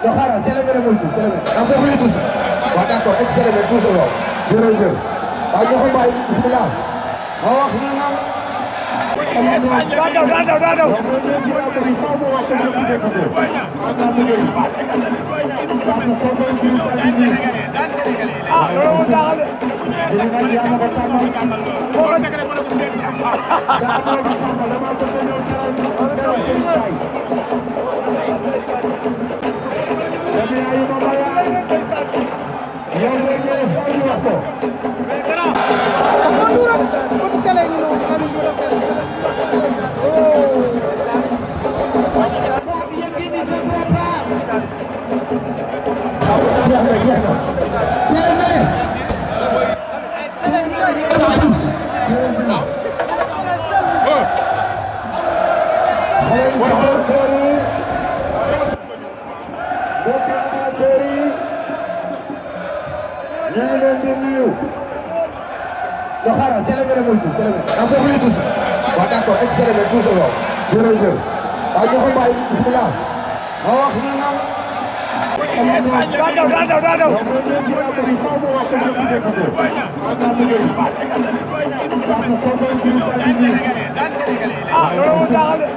yoo xaaral célébré mooy tuus célébré. ah foofu lay tuus. waaw d'accord ak célébré tuus la waaw. jërëjëf. waaw ñoo ko bàyyi bisimilah. ma wax na naan. daa daw. ah loolu moo jaaxal de. yoo xaaral célébré mooy tuus célébré. ah foofu lay tuus. waaw d'accord ak célébré tuus la waaw. jërëjëf. waaw ñoo ko bàyyi bisimilah. ma wax na naan. daa daw. ah loolu moo jaaxal de.